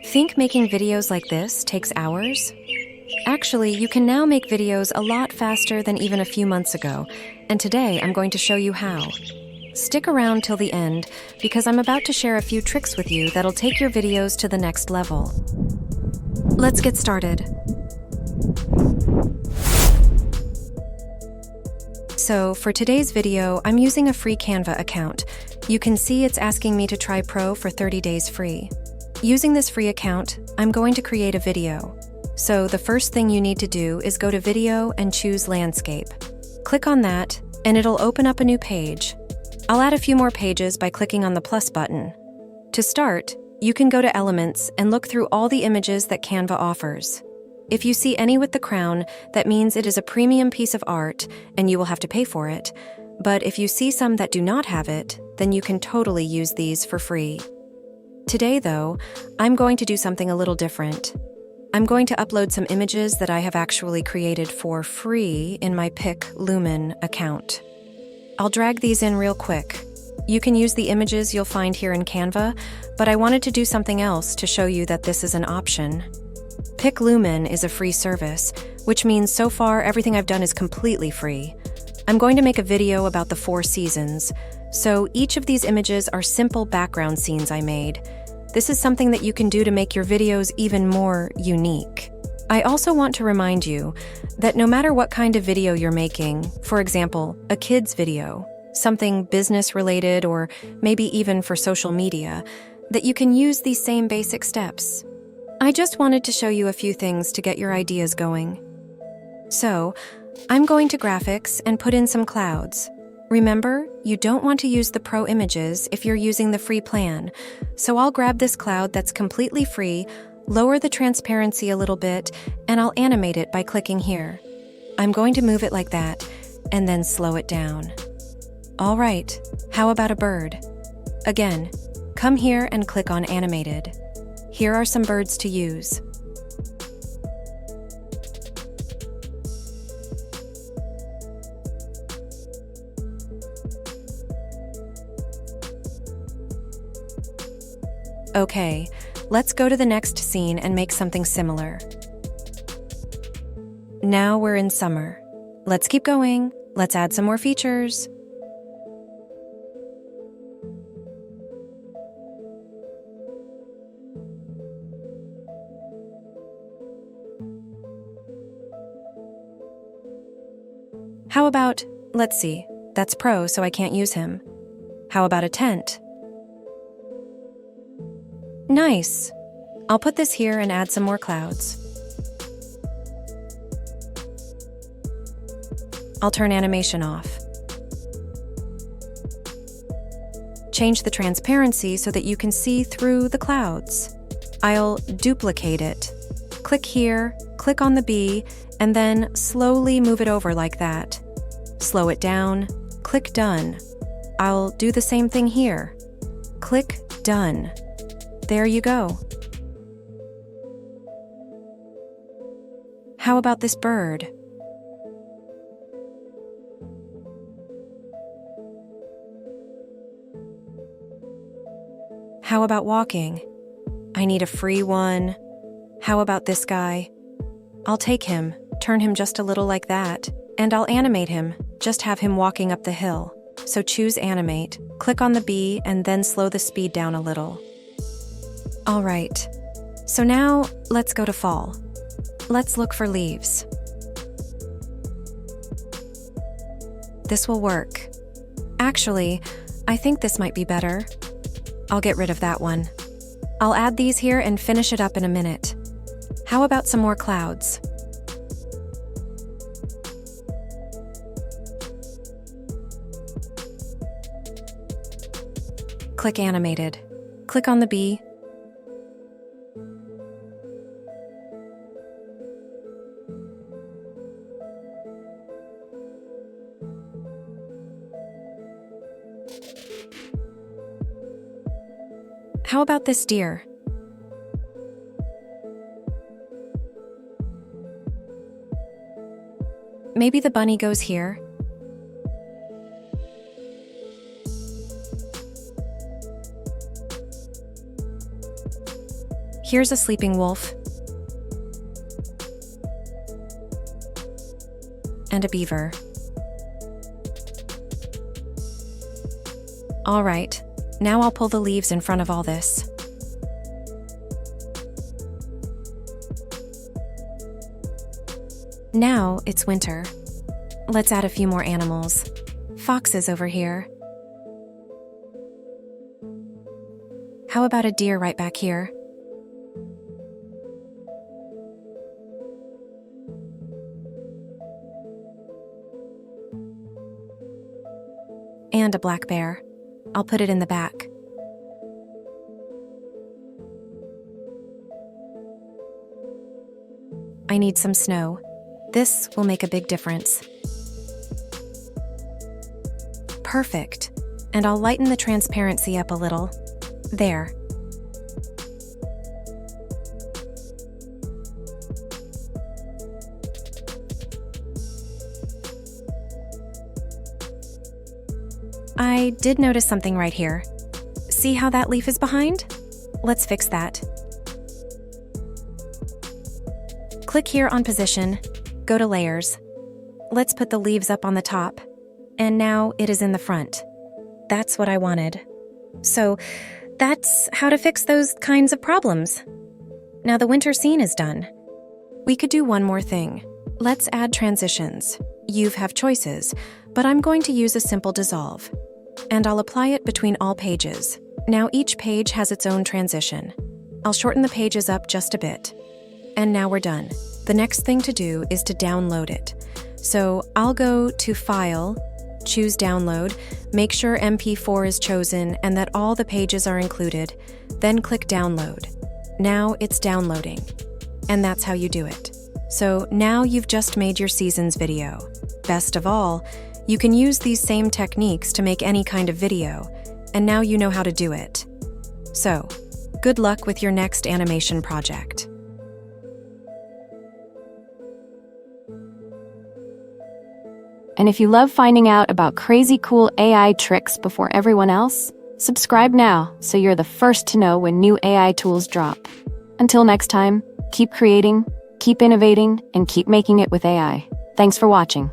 Think making videos like this takes hours? Actually, you can now make videos a lot faster than even a few months ago, and today I'm going to show you how. Stick around till the end, because I'm about to share a few tricks with you that'll take your videos to the next level. Let's get started. So, for today's video, I'm using a free Canva account. You can see it's asking me to try Pro for 30 days free. Using this free account, I'm going to create a video. So the first thing you need to do is go to Video and choose Landscape. Click on that, and it'll open up a new page. I'll add a few more pages by clicking on the plus button. To start, you can go to Elements and look through all the images that Canva offers. If you see any with the crown, that means it is a premium piece of art, and you will have to pay for it. But if you see some that do not have it, then you can totally use these for free. Today, though, I'm going to do something a little different. I'm going to upload some images that I have actually created for free in my Pick Lumen account. I'll drag these in real quick. You can use the images you'll find here in Canva, but I wanted to do something else to show you that this is an option. Pick Lumen is a free service, which means so far everything I've done is completely free. I'm going to make a video about the 4 seasons, so each of these images are simple background scenes I made. This is something that you can do to make your videos even more unique. I also want to remind you that no matter what kind of video you're making, for example, a kid's video, something business-related, or maybe even for social media, that you can use these same basic steps. I just wanted to show you a few things to get your ideas going. So, I'm going to Graphics and put in some clouds. Remember, you don't want to use the Pro images if you're using the free plan, so I'll grab this cloud that's completely free, lower the transparency a little bit, and I'll animate it by clicking here. I'm going to move it like that, and then slow it down. All right, how about a bird? Again, come here and click on Animated. Here are some birds to use. Okay, let's go to the next scene and make something similar. Now we're in summer. Let's keep going. Let's add some more features. How about, let's see, that's Pro, so I can't use him. How about a tent? Nice. I'll put this here and add some more clouds. I'll turn animation off. Change the transparency so that you can see through the clouds. I'll duplicate it. Click here, click on the bee, and then slowly move it over like that. Slow it down, click Done. I'll do the same thing here. Click Done. There you go. How about this bird? How about walking? I need a free one. How about this guy? I'll take him, turn him just a little like that, and I'll animate him, just have him walking up the hill. So choose Animate, click on the bee, and then slow the speed down a little. All right, so now let's go to fall. Let's look for leaves. This will work. Actually, I think this might be better. I'll get rid of that one. I'll add these here and finish it up in a minute. How about some more clouds? Click Animated. Click on the bee. How about this deer? Maybe the bunny goes here. Here's a sleeping wolf. And a beaver. All right, now I'll pull the leaves in front of all this. Now it's winter. Let's add a few more animals. Foxes over here. How about a deer right back here? And a black bear. I'll put it in the back. I need some snow. This will make a big difference. Perfect. And I'll lighten the transparency up a little. There. I did notice something right here. See how that leaf is behind? Let's fix that. Click here on Position, go to Layers. Let's put the leaves up on the top. And now it is in the front. That's what I wanted. So that's how to fix those kinds of problems. Now the winter scene is done. We could do one more thing. Let's add transitions. You have choices, but I'm going to use a simple dissolve. And I'll apply it between all pages. Now each page has its own transition. I'll shorten the pages up just a bit. And now we're done. The next thing to do is to download it. So I'll go to File, choose Download, make sure MP4 is chosen and that all the pages are included, then click Download. Now it's downloading. And that's how you do it. So now you've just made your season's video. Best of all, you can use these same techniques to make any kind of video, and now you know how to do it. So, good luck with your next animation project. And if you love finding out about crazy cool AI tricks before everyone else, subscribe now so you're the first to know when new AI tools drop. Until next time, keep creating, keep innovating, and keep making it with AI. Thanks for watching.